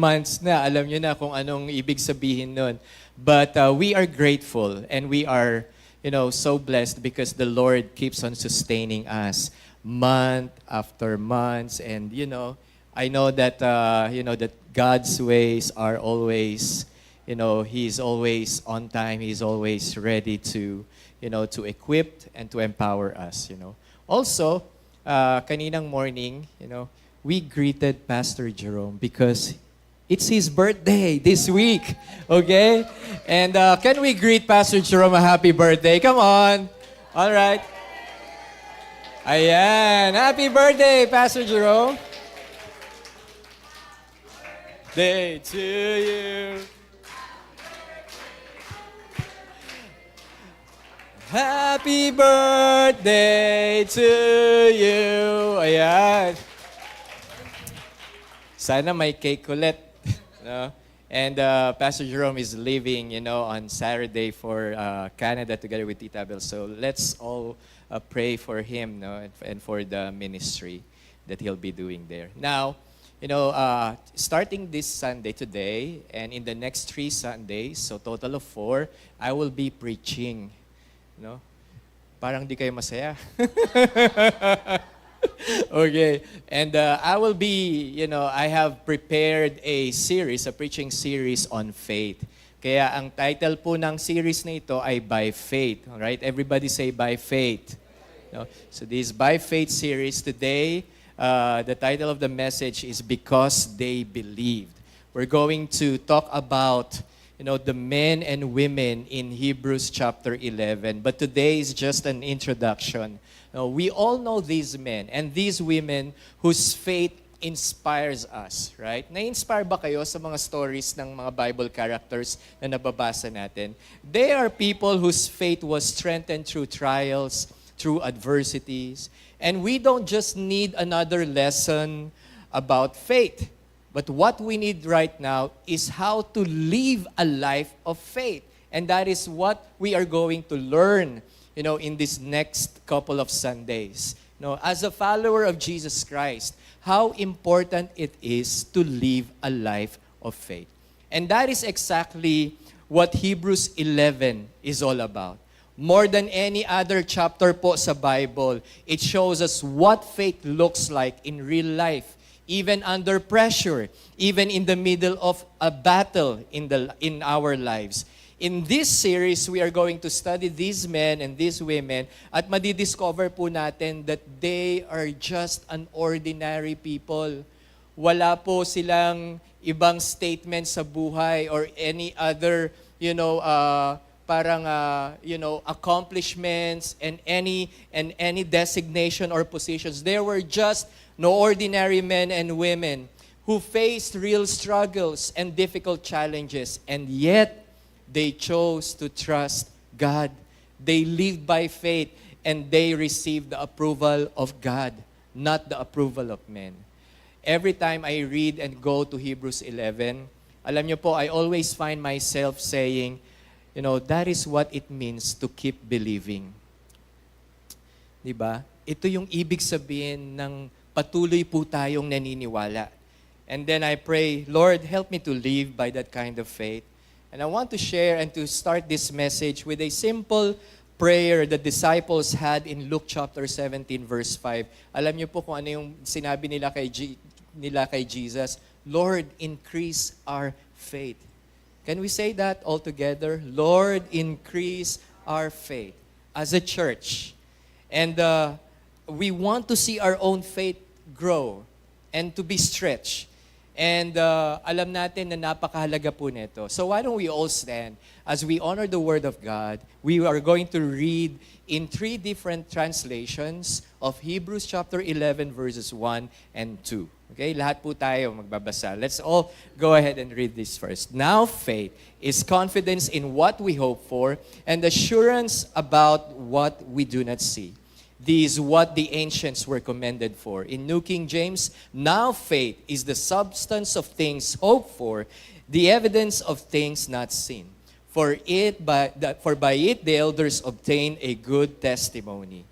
months na, alam nyo na kung anong ibig sabihin nun. But we are grateful and we are, so blessed because the Lord keeps on sustaining us month after months. And, I know that, that God's ways are always, He's always on time. He's always ready to, to equip and to empower us, Also, kaninang morning, we greeted Pastor Jerome because it's his birthday this week, okay? And can we greet Pastor Jerome a happy birthday? Come on. All right. Ayan. Happy birthday, Pastor Jerome. Day to you. Happy birthday to you. Ayan. Sana may cake ulit. No? And Pastor Jerome is leaving, on Saturday for Canada together with Tita Bel. So let's all pray for him, and for the ministry that he'll be doing there. Now, starting this Sunday today and in the next 3 Sundays, so total of 4, I will be preaching. Parang di kayo masaya. Okay. And I will be, I have prepared a preaching series on faith. Kaya ang title po ng series na ito ay By Faith. Alright? Everybody say By Faith. So this By Faith series today, the title of the message is Because They Believed. We're going to talk about the men and women in Hebrews chapter 11. But today is just an introduction. We all know these men and these women whose faith inspires us, right? Na-inspire ba kayo sa mga stories ng mga Bible characters na nababasa natin? They are people whose faith was strengthened through trials, through adversities. And we don't just need another lesson about faith. But what we need right now is how to live a life of faith. And that is what we are going to learn, in this next couple of Sundays. As a follower of Jesus Christ, how important it is to live a life of faith. And that is exactly what Hebrews 11 is all about. More than any other chapter po sa Bible, it shows us what faith looks like in real life. Even under pressure, even in the middle of a battle in our lives. In this series, we are going to study these men and these women at madidiscover po natin that they are just an ordinary people. Wala po silang ibang statement sa buhay or any other, accomplishments and any designation or positions. They were just no ordinary men and women who faced real struggles and difficult challenges, and yet they chose to trust God. They lived by faith, and they received the approval of God, not the approval of men. Every time I read and go to Hebrews 11, alam niyo po, I always find myself saying, that is what it means to keep believing. Diba? Ito yung ibig sabihin ng patuloy po tayong naniniwala. And then I pray, Lord, help me to live by that kind of faith. And I want to share and to start this message with a simple prayer the disciples had in Luke chapter 17 verse 5. Alam niyo po kung ano yung sinabi nila kay Jesus, Lord, increase our faith. Can we say that all together? Lord, increase our faith as a church. And we want to see our own faith grow and to be stretched. And alam natin na napakahalaga po nito. So why don't we all stand as we honor the Word of God? We are going to read in 3 different translations of Hebrews chapter 11 verses 1 and 2. Okay, lahat po tayo magbabasa. Let's all go ahead and read this first. Now faith is confidence in what we hope for and assurance about what we do not see. This is what the ancients were commended for. In New King James, now faith is the substance of things hoped for, the evidence of things not seen. For by it the elders obtained a good testimony.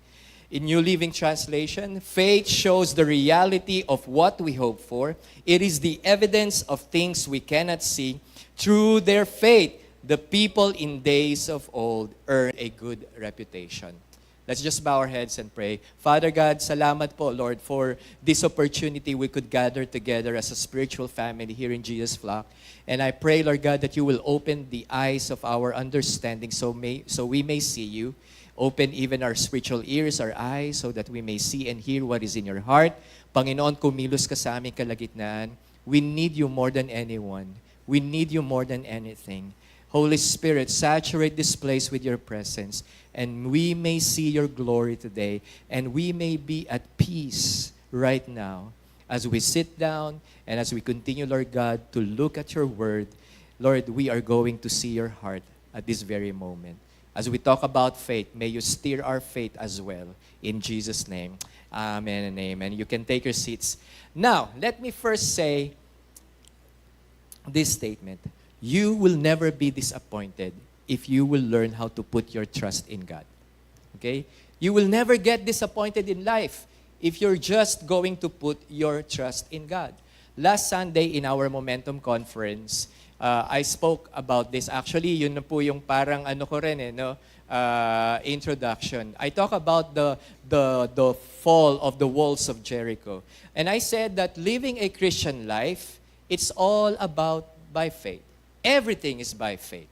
In New Living Translation, faith shows the reality of what we hope for. It is the evidence of things we cannot see. Through their faith, the people in days of old earned a good reputation. Let's just bow our heads and pray. Father God, salamat po, Lord, for this opportunity we could gather together as a spiritual family here in Jesus Flock. And I pray, Lord God, that you will open the eyes of our understanding so we may see you. Open even our spiritual ears, our eyes, so that we may see and hear what is in your heart. Panginoon, kumilos ka sa aming kalagitnaan. We need you more than anyone. We need you more than anything. Holy Spirit, saturate this place with your presence, and we may see your glory today, and we may be at peace right now as we sit down and as we continue, Lord God, to look at your word. Lord, we are going to see your heart at this very moment. As we talk about faith, may you stir our faith as well. In Jesus' name, amen and amen. You can take your seats. Now, let me first say this statement. You will never be disappointed if you will learn how to put your trust in God. Okay? You will never get disappointed in life if you're just going to put your trust in God. Last Sunday in our Momentum Conference, I spoke about this. Actually, yun na po yung parang introduction. I talk about the fall of the walls of Jericho. And I said that living a Christian life, it's all about by faith. Everything is by faith.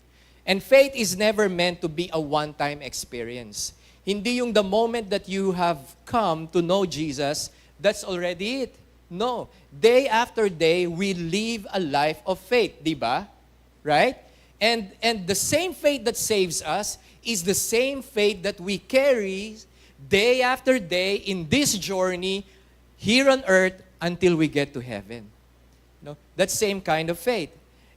And faith is never meant to be a one-time experience. Hindi yung the moment that you have come to know Jesus, that's already it. No. Day after day, we live a life of faith, di ba? Right? And the same faith that saves us is the same faith that we carry day after day in this journey here on earth until we get to heaven. No? That same kind of faith.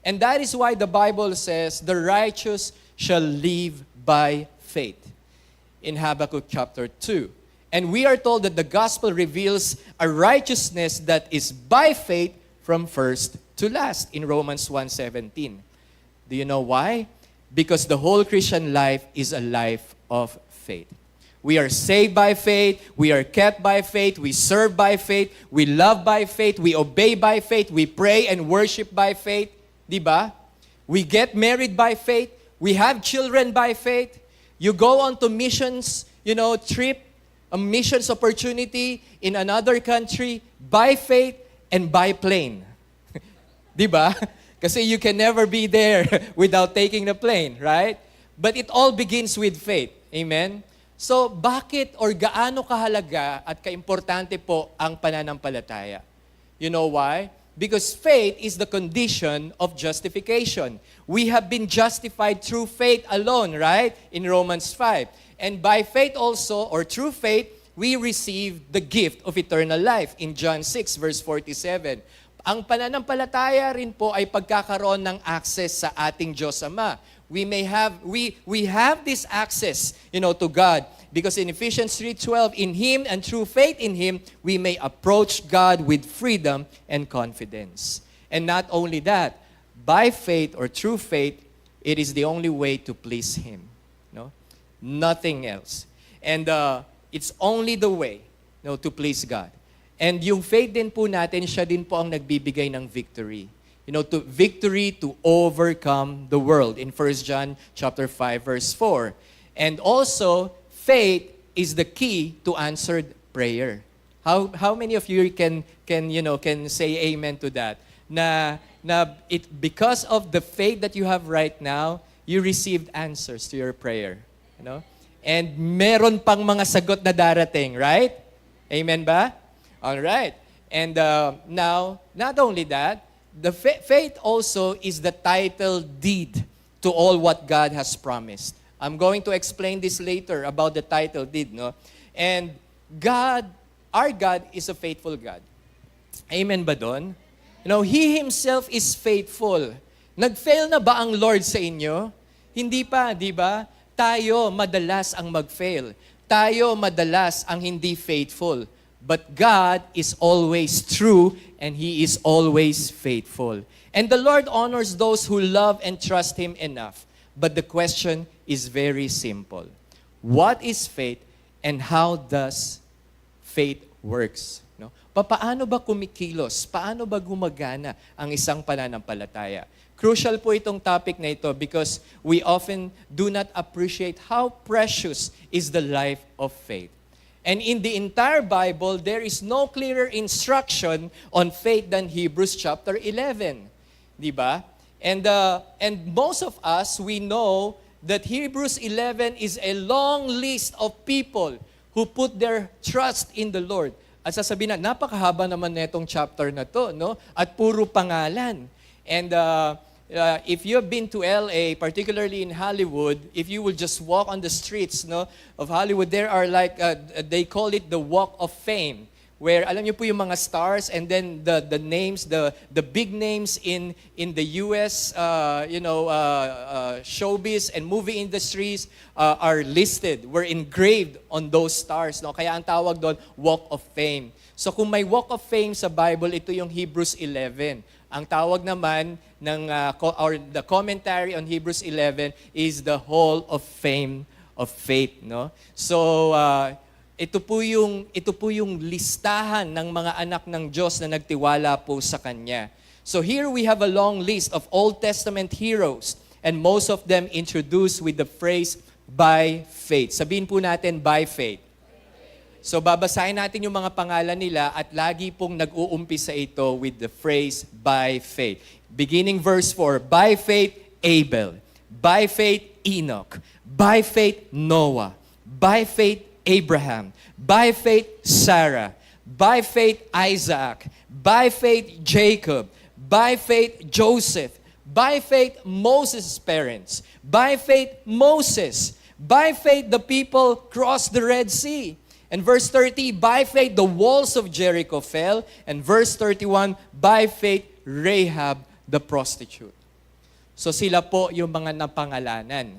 And that is why the Bible says, the righteous shall live by faith in Habakkuk chapter 2. And we are told that the gospel reveals a righteousness that is by faith from first to last in Romans 1:17. Do you know why? Because the whole Christian life is a life of faith. We are saved by faith, we are kept by faith, we serve by faith, we love by faith, we obey by faith, we pray and worship by faith. Diba? We get married by faith, we have children by faith, you go on to missions, trip, a missions opportunity in another country by faith and by plane. Diba? Kasi you can never be there without taking the plane, right? But it all begins with faith. Amen? So, bakit or gaano kahalaga at kaimportante po ang pananampalataya? You know why? Because faith is the condition of justification. We have been justified through faith alone, right? In Romans 5. And by faith also, or through faith, we receive the gift of eternal life in John 6, verse 47. Ang pananampalataya rin po ay pagkakaroon ng access sa ating Diyos Ama. We have this access, to God. Because in Ephesians 3:12, in Him and through faith in Him, we may approach God with freedom and confidence. And not only that, by faith or through faith, it is the only way to please Him. No? Nothing else. And it's only the way to please God. And yung faith din po natin, siya din po ang nagbibigay ng victory. Victory to overcome the world in 1 John chapter 5 verse 4. And also, faith is the key to answered prayer. How many of you can say amen to that? Because of the faith that you have right now, you received answers to your prayer. And meron pang mga sagot na darating, right? Amen ba? All right. And now, not only that, the faith also is the title deed to all what God has promised. I'm going to explain this later about the title deed, no? And our God is a faithful God. Amen ba doon? He Himself is faithful. Nag-fail na ba ang Lord sa inyo? Hindi pa, di ba? Tayo madalas ang mag-fail. Tayo madalas ang hindi faithful. But God is always true and He is always faithful. And the Lord honors those who love and trust Him enough. But the question is very simple. What is faith And how does faith works? No? Paano ba kumikilos? Paano ba gumagana ang isang pananampalataya? Crucial po itong topic na ito because we often do not appreciate how precious is the life of faith. And in the entire Bible, there is no clearer instruction on faith than Hebrews chapter 11. Di ba? And most of us, we know that Hebrews 11 is a long list of people who put their trust in the Lord. At sasabihin na, napakahaba naman netong chapter na to, no? At puro pangalan. And if you have been to LA, particularly in Hollywood, if you will just walk on the streets, no, of Hollywood, there are like, they call it the Walk of Fame, where alam niyo po yung mga stars and then the names, the big names in the US, showbiz and movie industries are listed, were engraved on those stars. No? Kaya ang tawag doon, Walk of Fame. So kung may Walk of Fame sa Bible, ito yung Hebrews 11. Ang tawag naman or the commentary on Hebrews 11 is the Hall of Fame of Faith. No? So ito po yung listahan ng mga anak ng Diyos na nagtiwala po sa Kanya. So here we have a long list of Old Testament heroes and most of them introduced with the phrase, by faith. Sabihin po natin, by faith. So babasahin natin yung mga pangalan nila at lagi pong nag-uumpisa ito with the phrase, by faith. Beginning verse 4, by faith, Abel. By faith, Enoch. By faith, Noah. By faith, Abraham. By faith, Sarah. By faith, Isaac. By faith, Jacob. By faith, Joseph. By faith, Moses' parents. By faith, Moses. By faith, the people crossed the Red Sea. And verse 30, by faith, the walls of Jericho fell. And verse 31, by faith, Rahab the prostitute. So sila po yung mga napangalanan.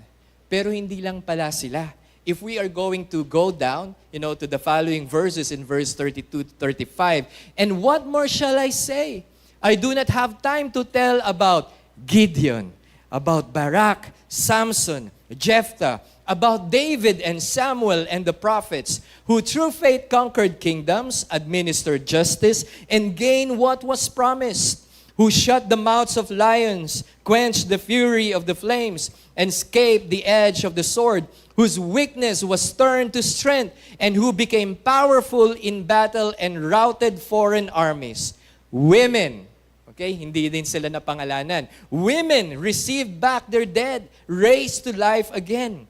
Pero hindi lang pala sila. If we are going to go down, to the following verses in verse 32 to 35, and what more shall I say? I do not have time to tell about Gideon, about Barak, Samson, Jephthah, about David and Samuel and the prophets, who through faith conquered kingdoms, administered justice, and gained what was promised, who shut the mouths of lions, quenched the fury of the flames, and escaped the edge of the sword, whose weakness was turned to strength, and who became powerful in battle and routed foreign armies. Women, okay, hindi din sila napangalanan. Women received back their dead, raised to life again.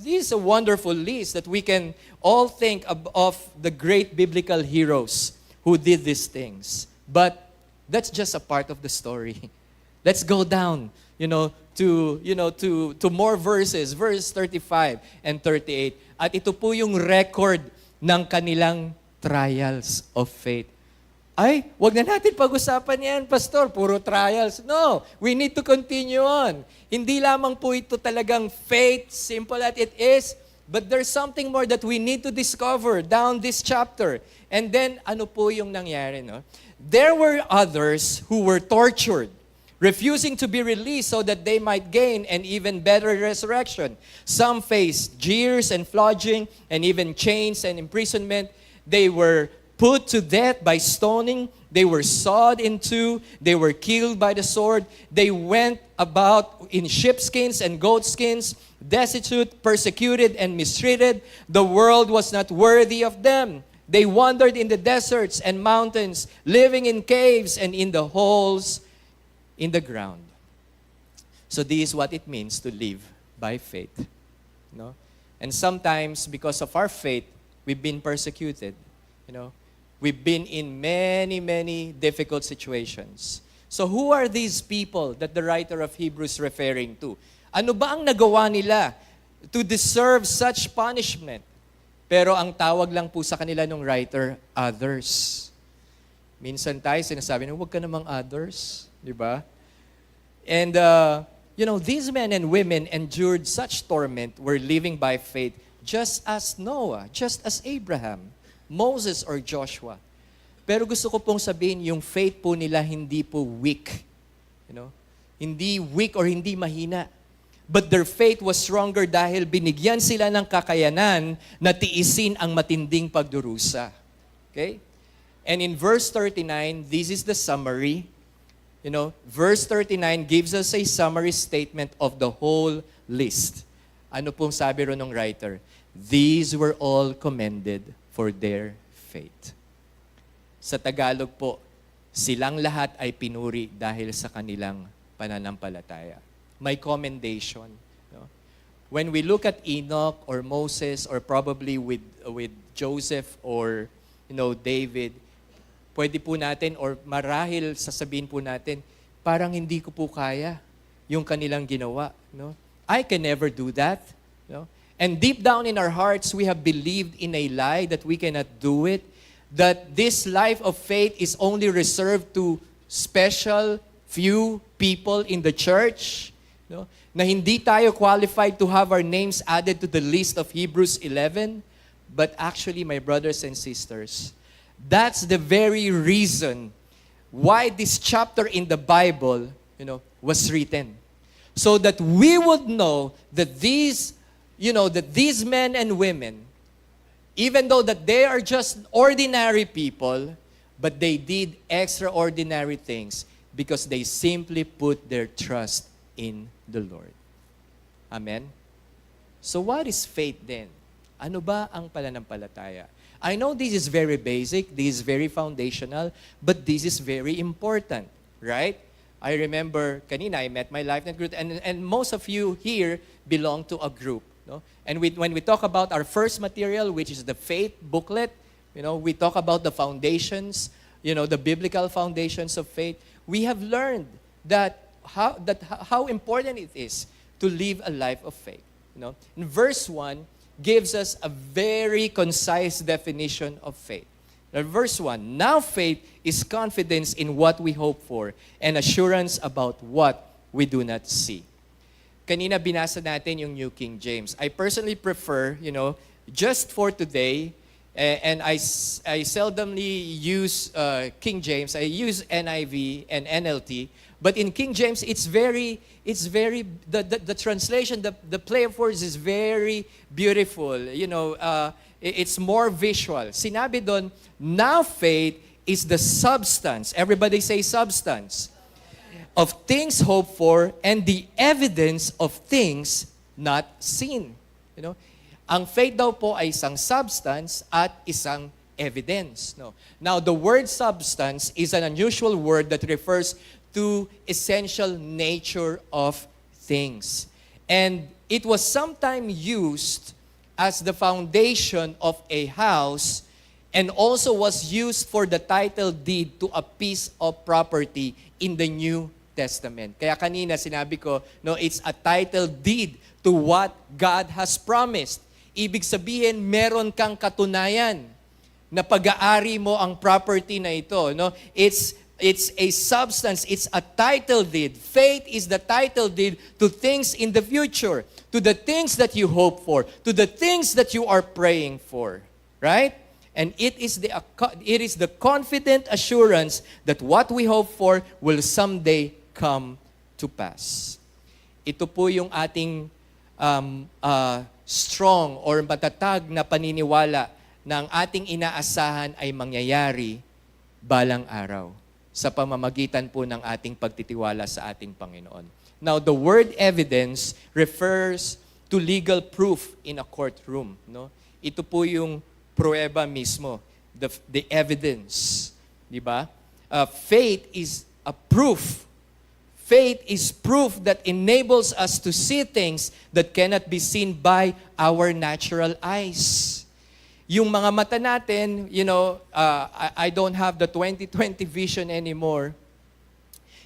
This is a wonderful list that we can all think of the great biblical heroes who did these things. But that's just a part of the story. Let's go down, to more verses, verse 35 and 38. At ito po yung record ng kanilang trials of faith. Ay, wag na natin pag-usapan yan, Pastor. Puro trials. No, we need to continue on. Hindi lamang po ito talagang faith, simple as it is, but there's something more that we need to discover down this chapter. And then, ano po yung nangyari, no? There were others who were tortured, refusing to be released so that they might gain an even better resurrection. Some faced jeers and flogging and even chains and imprisonment. They were put to death by stoning. They were sawed in two. They were killed by the sword. They went about in sheepskins and goatskins, destitute, persecuted, and mistreated. The world was not worthy of them. They wandered in the deserts and mountains, living in caves and in the holes in the ground. So this is what it means to live by faith. No? And sometimes, because of our faith, we've been persecuted. We've been in many, many difficult situations. So who are these people that the writer of Hebrews referring to? Ano ba ang nagawa nila to deserve such punishment? Pero ang tawag lang po sa kanila ng writer, others. Minsan tayo sinasabi na, huwag ka namang others. Di ba? And, these men and women endured such torment, were living by faith, just as Noah, just as Abraham, Moses or Joshua. Pero gusto ko pong sabihin, yung faith po nila hindi po weak. Hindi weak or hindi mahina. but their faith was stronger dahil binigyan sila ng kakayanan na tiisin ang matinding pagdurusa. Okay? And in verse 39, this is the summary. Verse 39 gives us a summary statement of the whole list. Ano pong sabi ron ng writer? These were all commended for their faith. Sa Tagalog po, silang lahat ay pinuri dahil sa kanilang pananampalataya. May commendation. When we look at Enoch or Moses or probably with Joseph or David, pwede po natin or marahil sasabihin po natin, parang hindi ko po kaya yung kanilang ginawa. I can never do that. And deep down in our hearts, we have believed in a lie that we cannot do it, that this life of faith is only reserved to special few people in the church, na hindi tayo qualified to have our names added to the list of Hebrews 11. But actually, my brothers and sisters, that's the very reason why this chapter in the Bible, was written. So that we would know that these men and women, even though that they are just ordinary people, but they did extraordinary things because they simply put their trust in the Lord. Amen? So what is faith then? Ano ba ang pananampalataya? I know this is very basic, this is very foundational, but this is very important, right? I remember kanina I met my LifeNet group, and most of you here belong to a group. And when we talk about our first material, which is the faith booklet, we talk about the foundations, the biblical foundations of faith. We have learned that how important it is to live a life of faith. In verse 1 gives us a very concise definition of faith. Now, verse 1, now faith is confidence in what we hope for and assurance about what we do not see. Kanina binasa natin yung New King James. I personally prefer, just for today, and I seldomly use King James. I use NIV and NLT. But in King James, it's very the translation, the play of words is very beautiful. It's more visual. Sinabi doon, now faith is the substance. Everybody say substance. Of things hoped for and the evidence of things not seen. Ang faith daw po ay isang substance at isang evidence. Now, the word substance is an unusual word that refers to essential nature of things. And it was sometimes used as the foundation of a house and also was used for the title deed to a piece of property in the New Testament. Kaya kanina sinabi ko, it's a title deed to what God has promised. Ibig sabihin, meron kang katunayan na pag-aari mo ang property na ito. It's a substance, it's a title deed. Faith is the title deed to things in the future, to the things that you hope for, to the things that you are praying for. Right? And it is the confident assurance that what we hope for will someday come to pass. Ito po yung ating strong or matatag na paniniwala na ang ating inaasahan ay mangyayari balang araw sa pamamagitan po ng ating pagtitiwala sa ating Panginoon. Now, the word evidence refers to legal proof in a courtroom. Ito po yung prueba mismo, the evidence. Diba? Faith is a proof. Faith is proof that enables us to see things that cannot be seen by our natural eyes. Yung mga mata natin, I don't have the 20/20 vision anymore.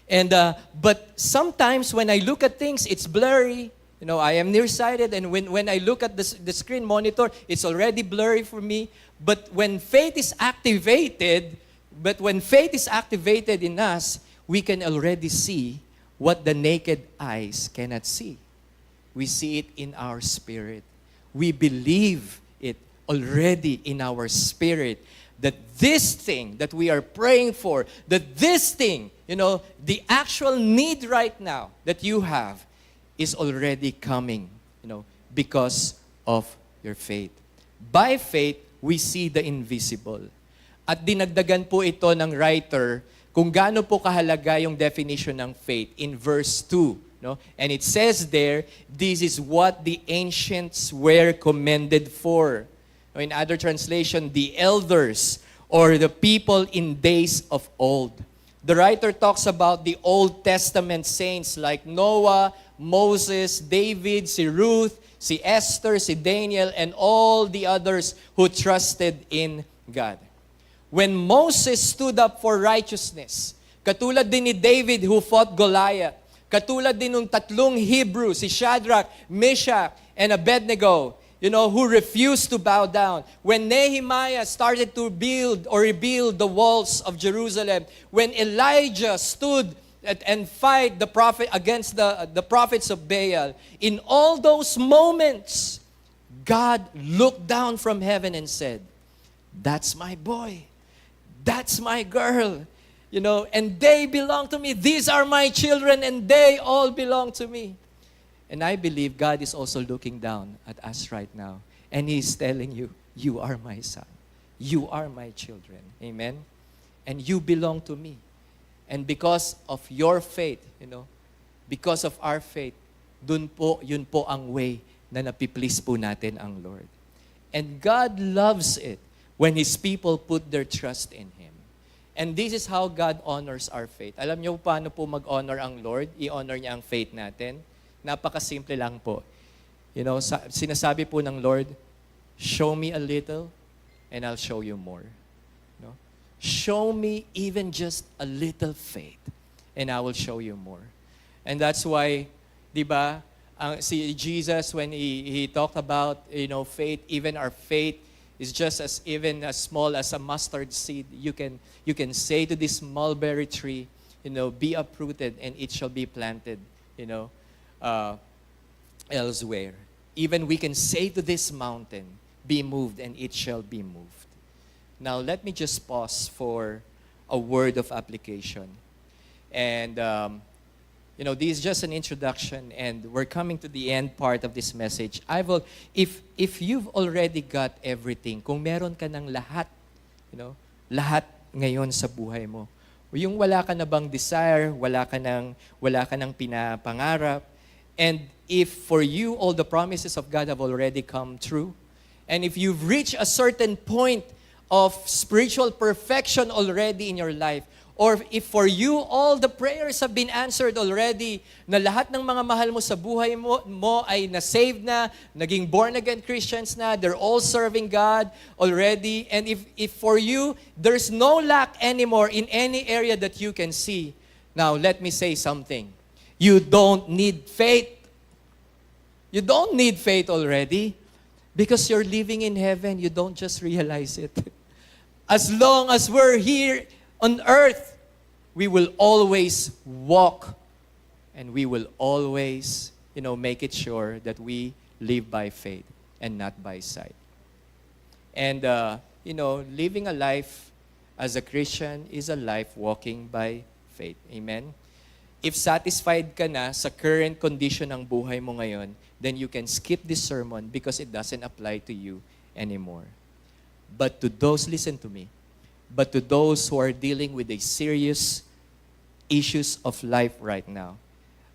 And but sometimes when I look at things, it's blurry. I am nearsighted, and when I look at the screen monitor, it's already blurry for me. But when faith is activated in us, we can already see what the naked eyes cannot see. We see it in our spirit. We believe it already in our spirit that this thing that we are praying for, that this thing, the actual need right now that you have, is already coming, because of your faith. By faith, we see the invisible. At dinagdagan po ito ng writer kung gaano po kahalaga yung definition ng faith in verse 2. No? And it says there, this is what the ancients were commended for. In other translation, the elders or the people in days of old. The writer talks about the Old Testament saints like Noah, Moses, David, si Ruth, si Esther, si Daniel, and all the others who trusted in God. When Moses stood up for righteousness, katulad din ni David who fought Goliath, katulad din ng tatlong Hebrew, si Shadrach, Meshach, and Abednego, who refused to bow down. When Nehemiah started to build or rebuild the walls of Jerusalem, when Elijah stood and fight the prophet against the prophets of Baal, in all those moments, God looked down from heaven and said, "That's my boy. That's my girl. And they belong to me. These are my children and they all belong to me." And I believe God is also looking down at us right now. And He's telling you, you are my son. You are my children. Amen? And you belong to me. And because of your faith, because of our faith, yun po ang way na napiplease po natin ang Lord. And God loves it when His people put their trust in Him. And this is how God honors our faith. Alam niyo paano po mag-honor ang Lord? I-honor niya ang faith natin. Napakasimple lang po. Sinasabi po ng Lord, show me a little and I'll show you more. Show me even just a little faith and I will show you more. And that's why, di ba, si Jesus, when he talked about, faith, even our faith is just even as small as a mustard seed. You can say to this mulberry tree, be uprooted and it shall be planted, elsewhere. Even we can say to this mountain, be moved and it shall be moved. Now, let me just pause for a word of application. And, this is just an introduction and we're coming to the end part of this message. If you've already got everything, kung meron ka ng lahat, lahat ngayon sa buhay mo, yung wala ka na bang desire, wala ka nang pinapangarap, and if for you all the promises of God have already come true, and if you've reached a certain point of spiritual perfection already in your life, or if for you all the prayers have been answered already, na lahat ng mga mahal mo sa buhay mo ay na-saved na, naging born-again Christians na, they're all serving God already, and if for you, there's no lack anymore in any area that you can see, now let me say something. You don't need faith. You don't need faith already. Because you're living in heaven, you don't just realize it. As long as we're here on earth, we will always walk and we will always, make it sure that we live by faith and not by sight. And, living a life as a Christian is a life walking by faith. Amen? If satisfied ka na sa current condition ng buhay mo ngayon, then you can skip this sermon because it doesn't apply to you anymore. But to those, listen to me, but to those who are dealing with a serious issues of life right now,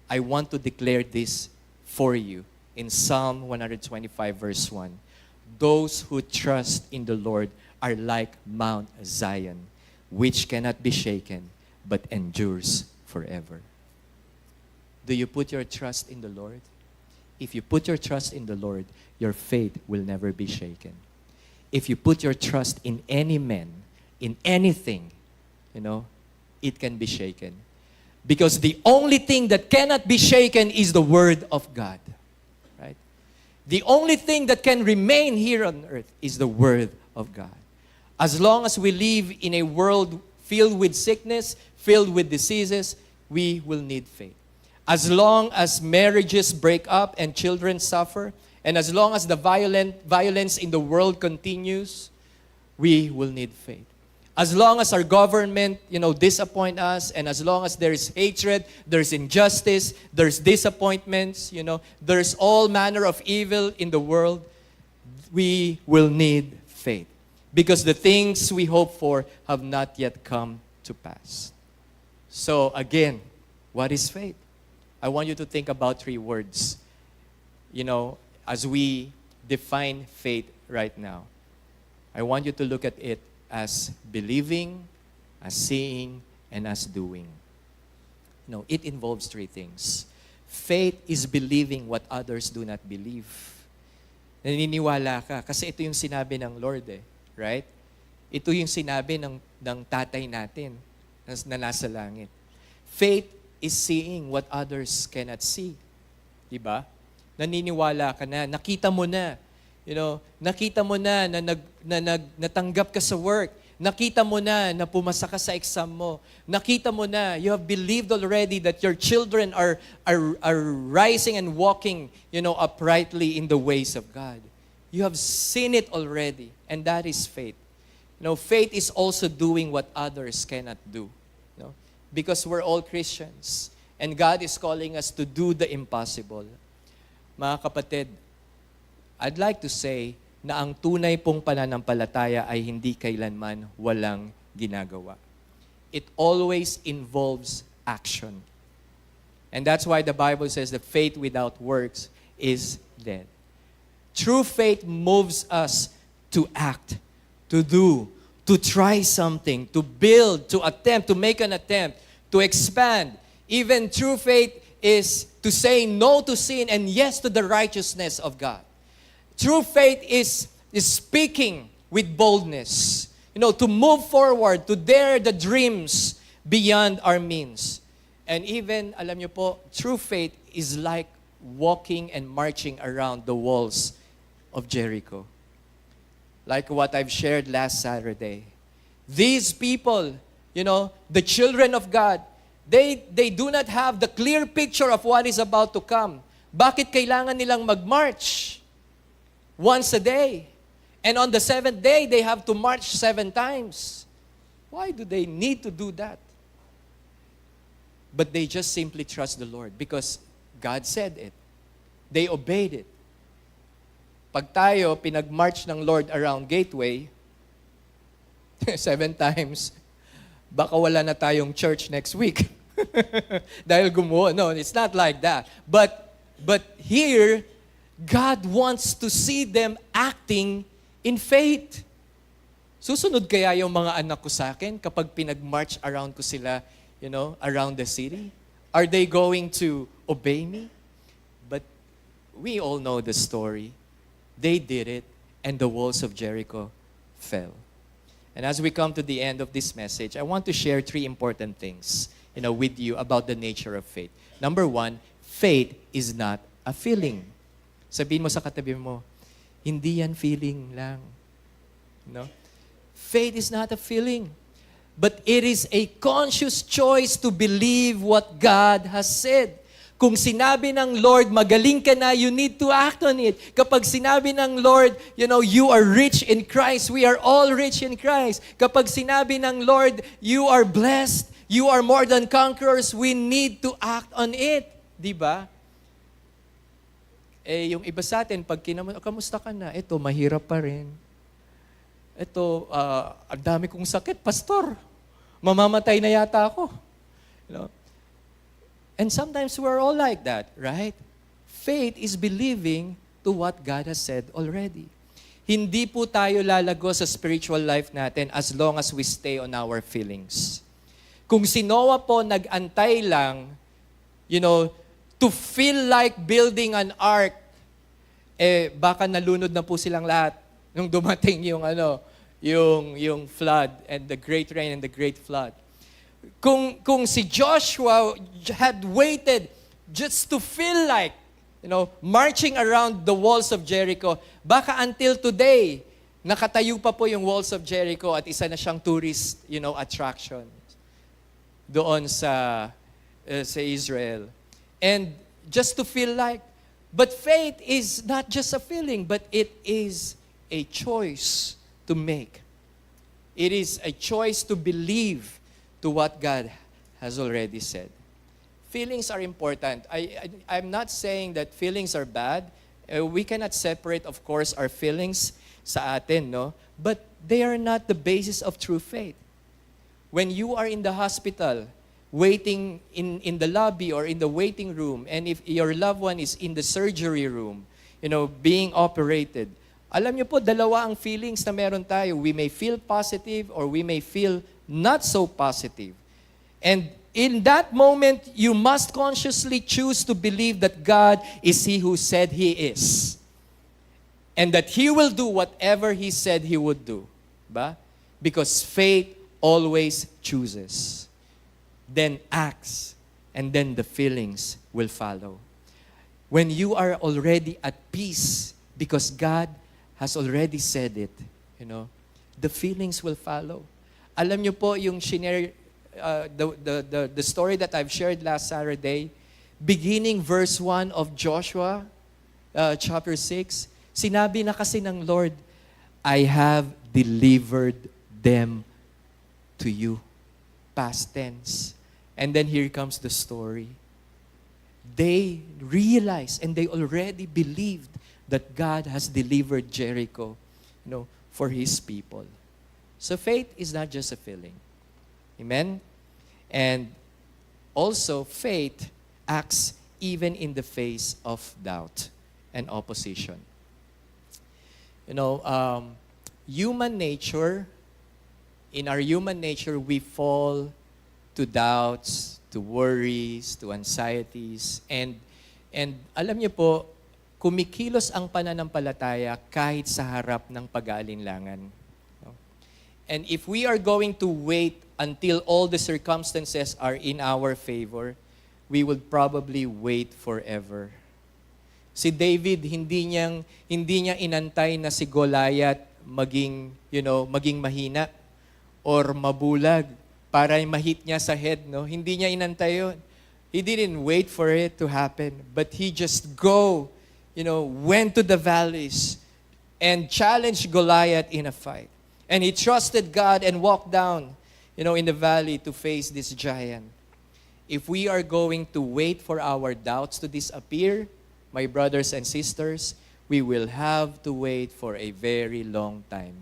I want to declare this for you in Psalm 125 verse 1. Those who trust in the Lord are like Mount Zion, which cannot be shaken, but endures forever. Do you put your trust in the Lord? If you put your trust in the Lord, your faith will never be shaken. If you put your trust in any man, in anything, it can be shaken. Because the only thing that cannot be shaken is the Word of God. Right? The only thing that can remain here on earth is the Word of God. As long as we live in a world filled with sickness, filled with diseases, we will need faith. As long as marriages break up and children suffer, and as long as the violence in the world continues, we will need faith. As long as our government, disappoint us, and as long as there's hatred, there's injustice, there's disappointments, there's all manner of evil in the world, we will need faith. Because the things we hope for have not yet come to pass. So again, what is faith? I want you to think about 3 words, as we define faith right now. I want you to look at it as believing, as seeing, and as doing. It involves 3 things. Faith is believing what others do not believe. Naniniwala ka kasi ito yung sinabi ng Lord right? Ito yung sinabi ng tatay natin na nasa langit. Faith is seeing what others cannot see. Diba? Naniniwala ka na, nakita mo na, nakita mo na natanggap ka sa work. Nakita mo na pumasa ka sa exam mo. Nakita mo na, you have believed already that your children are rising and walking, uprightly in the ways of God. You have seen it already, and that is faith. Faith is also doing what others cannot do. Because we're all Christians, and God is calling us to do the impossible. Mga kapatid, I'd like to say na ang tunay pong pananampalataya ay hindi kailanman walang ginagawa. It always involves action. And that's why the Bible says that faith without works is dead. True faith moves us to act, to do, to try something, to build, to attempt, to make an attempt, to expand. Even true faith is to say no to sin and yes to the righteousness of God. True faith is speaking with boldness. To move forward, to dare the dreams beyond our means. And even, alam niyo po, true faith is like walking and marching around the walls of Jericho. Like what I've shared last Saturday. These people, the children of God, they do not have the clear picture of what is about to come. Bakit kailangan nilang mag-march? Once a day. And on the 7th day, they have to march 7 times. Why do they need to do that? But they just simply trust the Lord because God said it. They obeyed it. Pag tayo, pinag-march ng Lord around Gateway, 7 times, baka wala na tayong church next week. Dahil gumuho. No, it's not like that. But here, God wants to see them acting in faith. Susunod kaya yung mga anak ko sa akin kapag pinag-march around ko sila, around the city? Are they going to obey me? But we all know the story. They did it, and the walls of Jericho fell. And as we come to the end of this message, I want to share 3 important things, with you about the nature of faith. Number 1, faith is not a feeling. Sabihin mo sa katabi mo, hindi yan feeling lang. Faith is not a feeling, but it is a conscious choice to believe what God has said. Kung sinabi ng Lord, magaling ka na, you need to act on it. Kapag sinabi ng Lord, you are rich in Christ, we are all rich in Christ. Kapag sinabi ng Lord, you are blessed, you are more than conquerors, we need to act on it. Diba? Yung iba sa atin, pag kamusta ka na? Ito, mahirap pa rin. Ito, ang dami kong sakit, pastor. Mamamatay na yata ako. And sometimes we're all like that, right? Faith is believing to what God has said already. Hindi po tayo lalago sa spiritual life natin as long as we stay on our feelings. Kung si Noah po nag-antay lang, to feel like building an ark, baka nalunod na po silang lahat nung dumating yung flood and the great rain and the great flood. Kung si Joshua had waited just to feel like, marching around the walls of Jericho, baka until today, nakatayo pa po yung walls of Jericho at isa na siyang tourist, attraction doon sa Israel. And just to feel like, but faith is not just a feeling, but it is a choice to make. It is a choice to believe to what God has already said. Feelings are important. I'm not saying that feelings are bad. We cannot separate, of course, our feelings sa atin, no? But they are not the basis of true faith. When you are in the hospital, waiting in the lobby or in the waiting room, and if your loved one is in the surgery room, being operated, alam niyo po, dalawa ang feelings na meron tayo. We may feel positive or we may feel not so positive. And in that moment, you must consciously choose to believe that God is He who said He is. And that He will do whatever He said He would do. Ba? Because faith always chooses. Then acts. And then the feelings will follow. When you are already at peace because God has already said it, the feelings will follow. Alam niyo po yung shinare, the story that I've shared last Saturday, beginning verse 1 of Joshua chapter 6, sinabi na kasi ng Lord, I have delivered them to you. Past tense. And then here comes the story. They realized and they already believed that God has delivered Jericho, for His people. So faith is not just a feeling. Amen? And also, faith acts even in the face of doubt and opposition. Human nature, in our human nature, we fall to doubts, to worries, to anxieties. And alam niyo po, kumikilos ang pananampalataya kahit sa harap ng pag-aalinlangan. And if we are going to wait until all the circumstances are in our favor, we would probably wait forever. Si David, hindi niya inantay na si Goliath maging mahina or mabulag para ma-hit niya sa head, no? Hindi niya inantay yun. He didn't wait for it to happen, but he just went to the valleys and challenged Goliath in a fight. And he trusted God and walked down, in the valley to face this giant. If we are going to wait for our doubts to disappear, my brothers and sisters, we will have to wait for a very long time.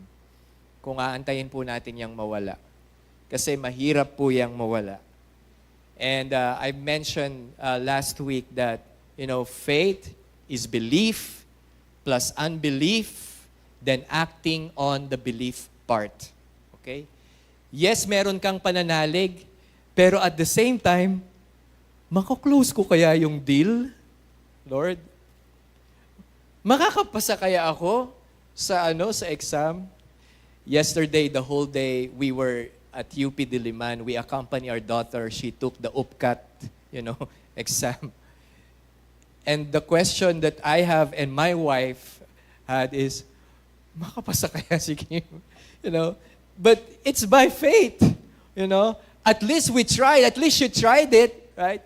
Kung aantayin po natin yang mawala. Kasi mahirap po yang mawala. And I mentioned last week that, faith is belief plus unbelief, then acting on the belief part. Okay? Yes, meron kang pananalig, pero at the same time, mako-close ko kaya yung deal, Lord? Makakapasa kaya ako sa exam? Yesterday, the whole day, we were at UP Diliman. We accompanied our daughter. She took the UPCAT, exam. And the question that I have and my wife had is, makapasa kaya si Kim? But it's by faith, At least we tried. At least she tried it, right?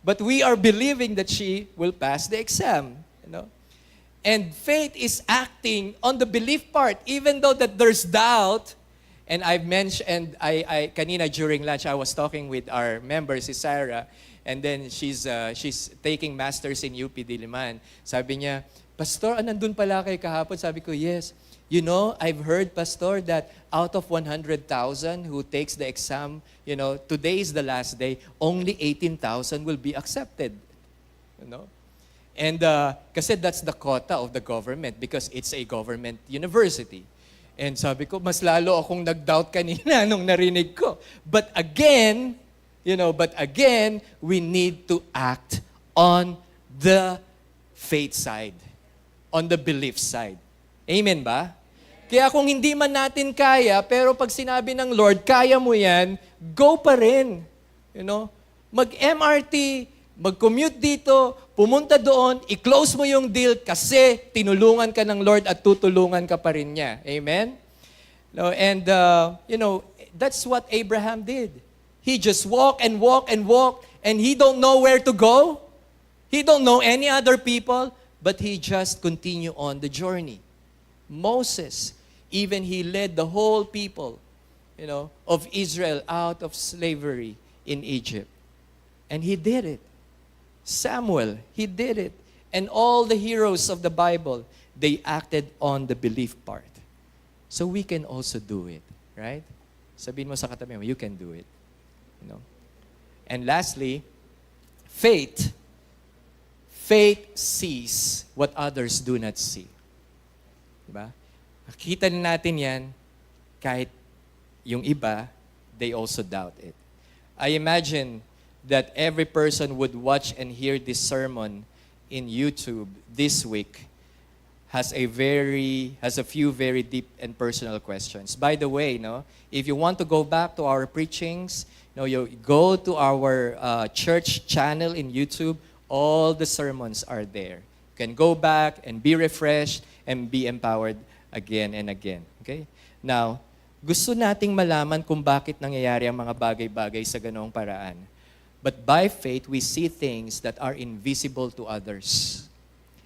But we are believing that she will pass the exam, And faith is acting on the belief part, even though that there's doubt. And I've mentioned, I kanina during lunch, I was talking with our member, si Sarah, and then she's taking masters in UP Diliman. Sabi niya, Pastor, nandun pala kayo kahapon? Sabi ko, yes. I've heard, Pastor, that out of 100,000 who takes the exam, today is the last day, only 18,000 will be accepted. And kasi that's the quota of the government because it's a government university. And sabi ko, mas lalo akong nag-doubt kanina nung narinig ko. But again, we need to act on the faith side, on the belief side. Amen ba? Kaya kung hindi man natin kaya, pero pag sinabi ng Lord, kaya mo yan, go pa rin. Mag-MRT, mag-commute dito, pumunta doon, i-close mo yung deal kasi tinulungan ka ng Lord at tutulungan ka pa rin niya. Amen? And, that's what Abraham did. He just walked and walked and walked and he don't know where to go. He don't know any other people, but he just continued on the journey. Moses, even he led the whole people, of Israel out of slavery in Egypt. And he did it. Samuel, he did it. And all the heroes of the Bible, they acted on the belief part. So we can also do it, right? Sabihin mo sa katabi mo, you can do it. And lastly, faith. Faith sees what others do not see. Diba? Nakita natin yan, kahit yung iba, they also doubt it. I imagine that every person would watch and hear this sermon in YouTube this week has a few very deep and personal questions. By the way, if you want to go back to our preachings, you go to our church channel in YouTube, all the sermons are there. You can go back and be refreshed and be empowered again and again. Okay? Now, gusto nating malaman kung bakit nangyayari ang mga bagay-bagay sa ganoong paraan. But by faith, we see things that are invisible to others.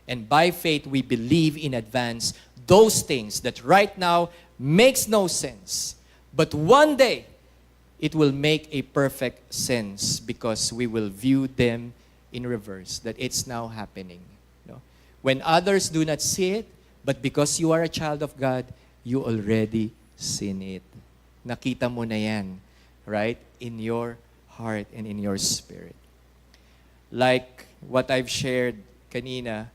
And by faith, we believe in advance those things that right now makes no sense. But one day, it will make a perfect sense because we will view them in reverse, that it's now happening. When others do not see it, but because you are a child of God, you already seen it. Nakita mo na yan, right? In your heart and in your spirit. Like what I've shared kanina,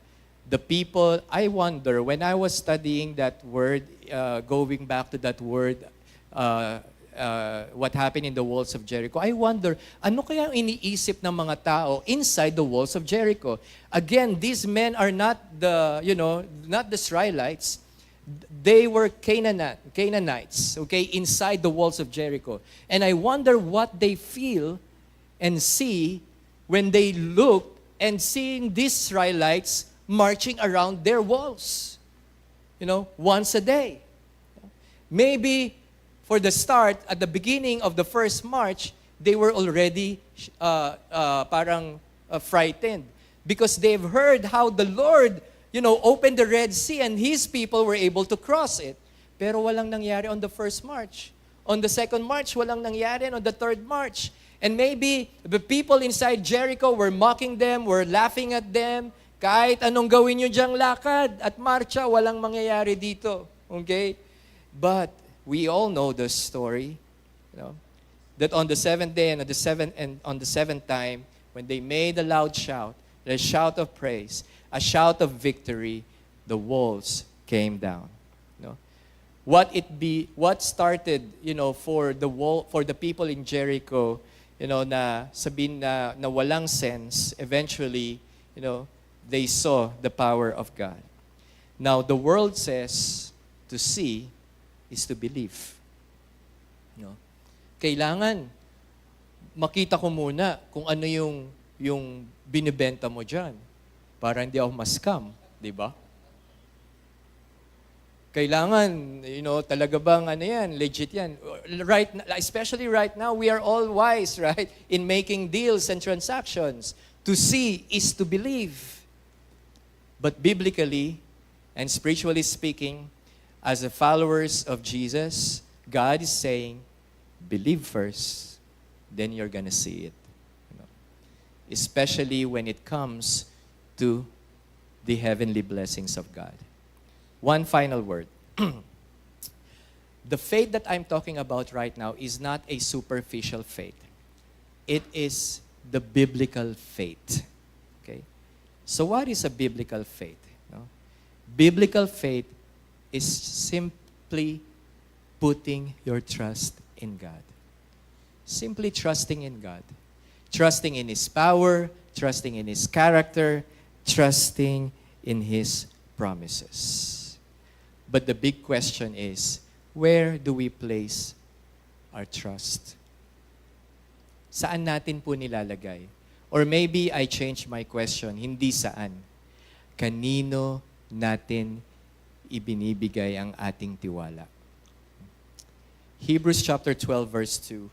the people, I wonder, when I was studying that word, going back to that word, what happened in the walls of Jericho, I wonder, ano kaya ang iniisip ng mga tao inside the walls of Jericho? Again, these men are not not the Israelites. They were Canaanites, okay, inside the walls of Jericho. And I wonder what they feel and see when they look and seeing these Israelites marching around their walls, once a day. Maybe for the start, at the beginning of the first march, they were already frightened because they've heard how the Lord, opened the Red Sea and His people were able to cross it. Pero walang nangyari on the first march. On the second march, walang nangyari. And on the third march. And maybe the people inside Jericho were mocking them, were laughing at them. Kahit anong gawin nyo diyang lakad at marcha, walang mangyayari dito. Okay? But we all know the story, that on the seventh day and on the seventh time, when they made a loud shout, a shout of praise, a shout of victory, the walls came down. What started, for the people in Jericho, na sabihin na walang sense, eventually, they saw the power of God. Now, the world says to see is to believe. Kailangan makita ko muna kung ano yung binibenta mo dyan para hindi ako ma-scam, di ba? Kailangan, talaga bang legit yan. Especially right now, we are all wise, right, in making deals and transactions. To see is to believe. But biblically and spiritually speaking, as the followers of Jesus, God is saying, believe first, then you're gonna see it. Especially when it comes to the heavenly blessings of God. One final word. The faith that I'm talking about right now is not a superficial faith. It is the biblical faith. Okay? So what is a biblical faith? Biblical faith is simply putting your trust in God. Simply trusting in God. Trusting in His power, trusting in His character, trusting in His promises. But the big question is, where do we place our trust? Saan natin po nilalagay? Or maybe I change my question, hindi saan. Kanino natin ibinibigay ang ating tiwala? Hebrews chapter 12 verse 2,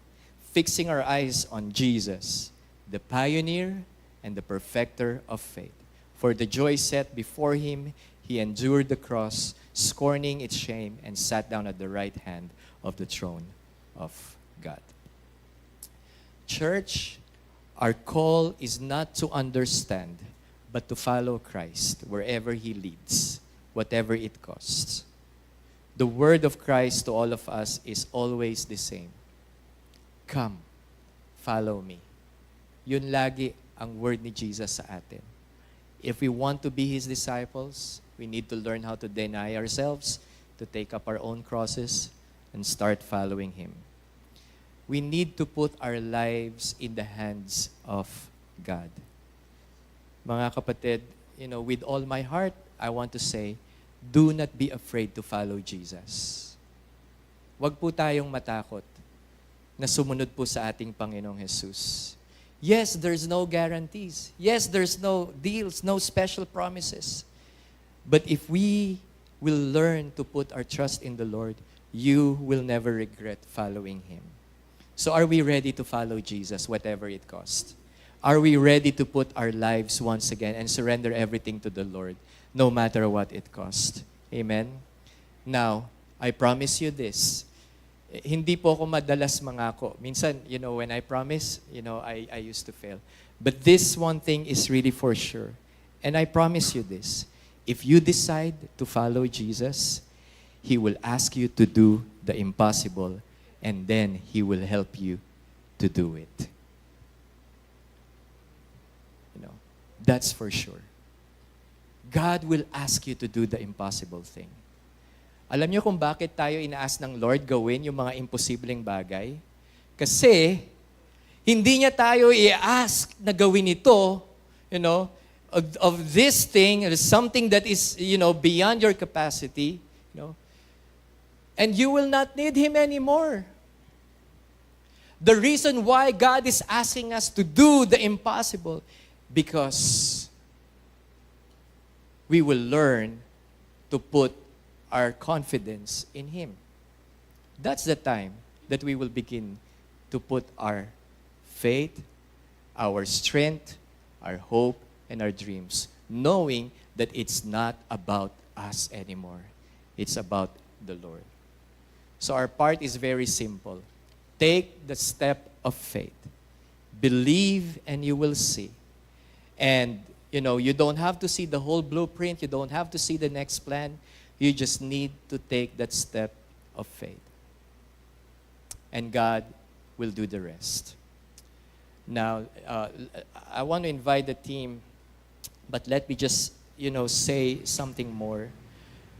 fixing our eyes on Jesus, the pioneer and the perfecter of faith. For the joy set before Him, He endured the cross, scorning its shame, and sat down at the right hand of the throne of God. Church, our call is not to understand, but to follow Christ wherever He leads, whatever it costs. The word of Christ to all of us is always the same. Come, follow me. Yun lagi ang word ni Jesus sa atin. If we want to be His disciples, we need to learn how to deny ourselves, to take up our own crosses, and start following Him. We need to put our lives in the hands of God. Mga kapatid, with all my heart, I want to say, do not be afraid to follow Jesus. Huwag po tayong matakot na sumunod po sa ating Panginoong Jesus. Yes, there's no guarantees. Yes, there's no deals, no special promises. But if we will learn to put our trust in the Lord, you will never regret following Him. So are we ready to follow Jesus, whatever it costs? Are we ready to put our lives once again and surrender everything to the Lord, no matter what it costs? Amen? Now, I promise you this. Hindi po ako madalas mangako. Minsan, when I promise, I used to fail. But this one thing is really for sure. And I promise you this. If you decide to follow Jesus, He will ask you to do the impossible, and then He will help you to do it. That's for sure. God will ask you to do the impossible thing. Alam niyo kung bakit tayo inaas ng Lord gawin yung mga imposibleng bagay? Kasi, hindi niya tayo i-ask na gawin ito, of this thing, something that is, beyond your capacity, and you will not need Him anymore. The reason why God is asking us to do the impossible, because we will learn to put our confidence in Him. That's the time that we will begin to put our faith, our strength, our hope, and our dreams, knowing that it's not about us anymore. It's about the Lord. So our part is very simple. Take the step of faith. Believe and you will see. And, you don't have to see the whole blueprint. You don't have to see the next plan. You just need to take that step of faith. And God will do the rest. Now, I want to invite the team, but let me just, say something more.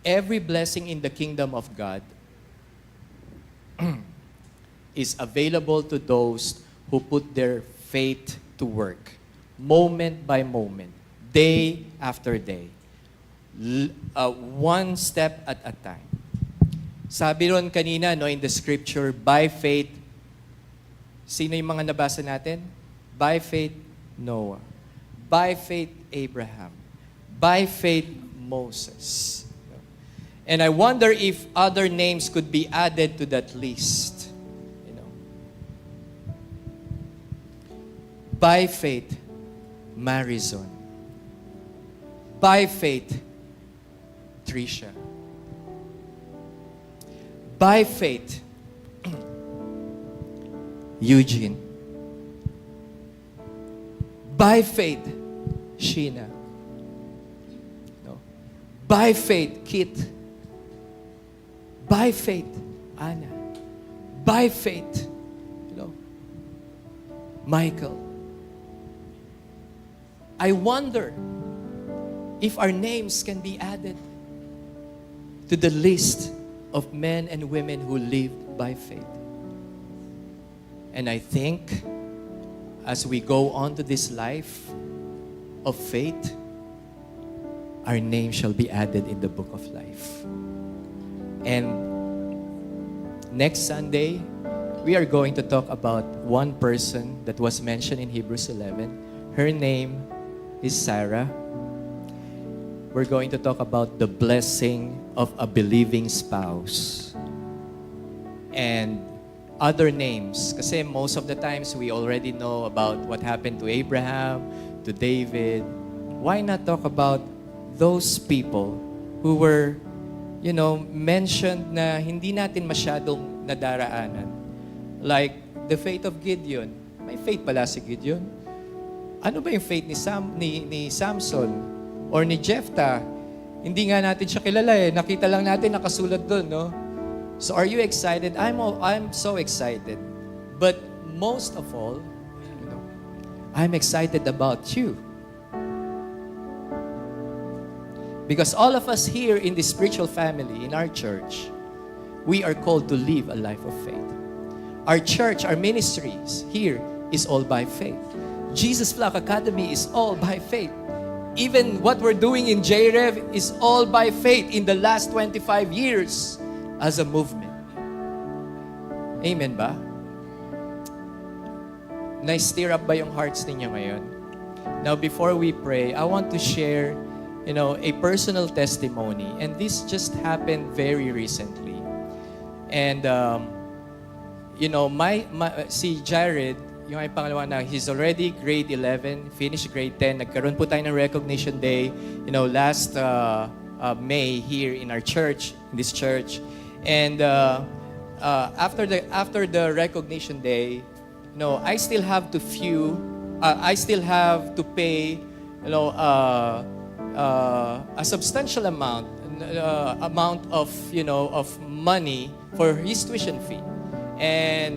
Every blessing in the kingdom of God is available to those who put their faith to work, moment by moment, day after day, one step at a time. Sabi ron kanina, in the scripture, by faith, sino yung mga nabasa natin? By faith, Noah. By faith, Abraham. By faith, Moses. And I wonder if other names could be added to that list. By faith, Marizon. By faith, Tricia. By faith, Eugene. By faith, Sheena. By faith, Kit. By faith, Anna. By faith, Michael. I wonder if our names can be added to the list of men and women who lived by faith. And I think as we go on to this life of faith, our name shall be added in the book of life. And next Sunday, we are going to talk about one person that was mentioned in Hebrews 11. Her name is Sarah. We're going to talk about the blessing of a believing spouse. And other names. Kasi most of the times we already know about what happened to Abraham, to David. Why not talk about those people who were, mentioned na hindi natin masyadong nadaraanan. Like the faith of Gideon. May faith pala si Gideon. Ano ba yung faith ni Samson or ni Jephthah? Hindi nga natin siya kilala eh. Nakita lang natin nakasulat doon, no? So are you excited? I'm so excited. But most of all, I'm excited about you. Because all of us here in the spiritual family, in our church, we are called to live a life of faith. Our church, our ministries here is all by faith. Jesus Flock Academy is all by faith. Even what we're doing in JREV is all by faith in the last 25 years as a movement. Amen ba? Na-stir up ba yung hearts ninyo ngayon? Now, before we pray, I want to share, a personal testimony. And this just happened very recently. And, si Jared, yung ay pangalawa na, he's already grade 11, finished grade 10. Nagkaroon po tayo ng recognition day, last May here in our church, in this church. And after the recognition day, I still have to pay, a substantial amount of money for his tuition fee. And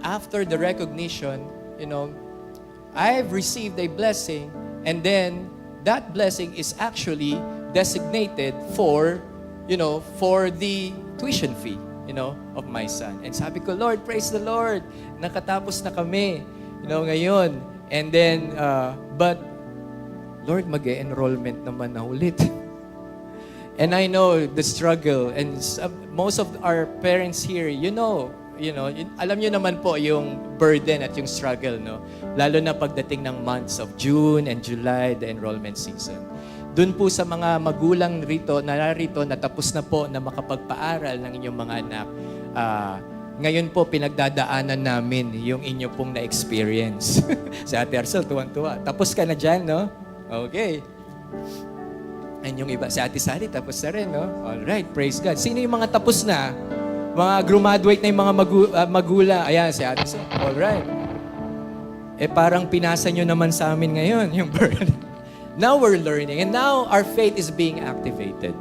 after the recognition, I've received a blessing, and then that blessing is actually designated for the tuition fee, of my son. And sabi ko, Lord, praise the Lord, nakatapos na kami, ngayon. And then, but, Lord, mag-enrollment naman na ulit. And I know the struggle, and most of our parents here, alam nyo naman po yung burden at yung struggle, no? Lalo na pagdating ng months of June and July, the enrollment season. Doon po sa mga magulang narito na tapos na po na makapagpaaral ng inyong mga anak, ngayon po pinagdadaanan namin yung inyo pong na-experience. Si Ate Arcel, tuwan-tuwa. Tapos ka na dyan, no? Okay. And yung iba, si Ate Sally, tapos na rin, no? Alright, praise God. Sino yung mga tapos na? Mga graduate na yung mga magulang. Ayan, si Ate Sally. Alright. Parang pinasa nyo naman sa amin ngayon, yung burden. Now we're learning, and now our faith is being activated.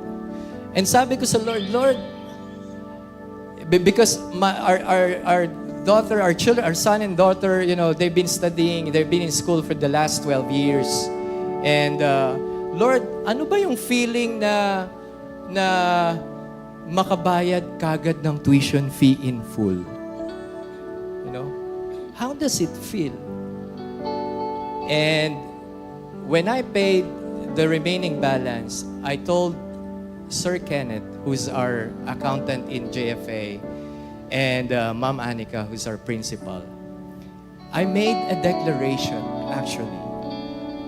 And sabi ko sa Lord, because our daughter, our children, our son and daughter, they've been studying, they've been in school for the last 12 years. And Lord, ano ba yung feeling na makabayad kagad ng tuition fee in full? How does it feel? And when I paid the remaining balance, I told Sir Kenneth, who's our accountant in JFA, and Ma'am Anika, who's our principal, I made a declaration, actually.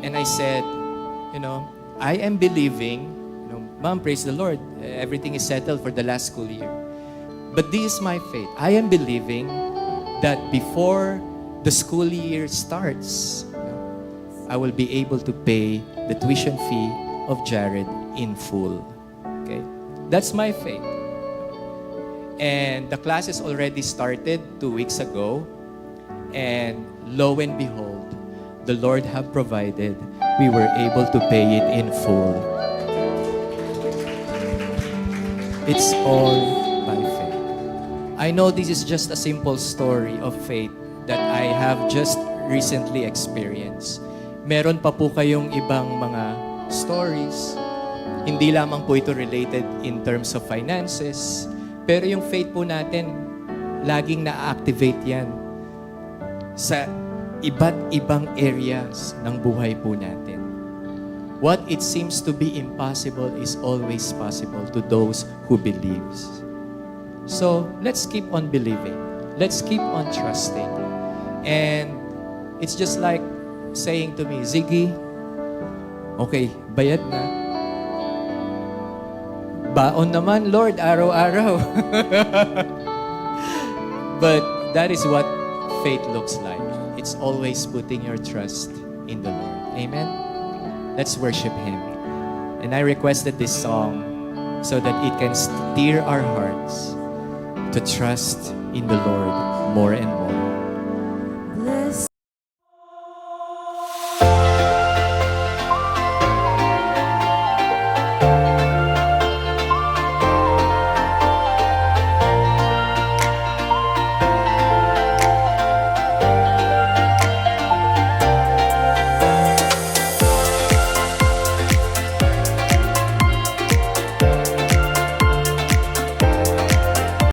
And I said, I am believing, Ma'am, praise the Lord, everything is settled for the last school year. But this is my faith. I am believing that before the school year starts, I will be able to pay the tuition fee of Jared in full. Okay? That's my faith. And the classes already started 2 weeks ago. And lo and behold, the Lord have provided. We were able to pay it in full. It's all by faith. I know this is just a simple story of faith that I have just recently experienced. Meron pa po kayong ibang mga stories. Hindi lamang po ito related in terms of finances. Pero yung faith po natin, laging na-activate yan sa iba't ibang areas ng buhay po natin. What it seems to be impossible is always possible to those who believes. So, let's keep on believing. Let's keep on trusting. And it's just like saying to me, Ziggy, okay, bayad na. Baon naman, Lord, araw-araw. But that is what faith looks like. It's always putting your trust in the Lord. Amen? Let's worship Him. And I requested this song so that it can steer our hearts to trust in the Lord more and more.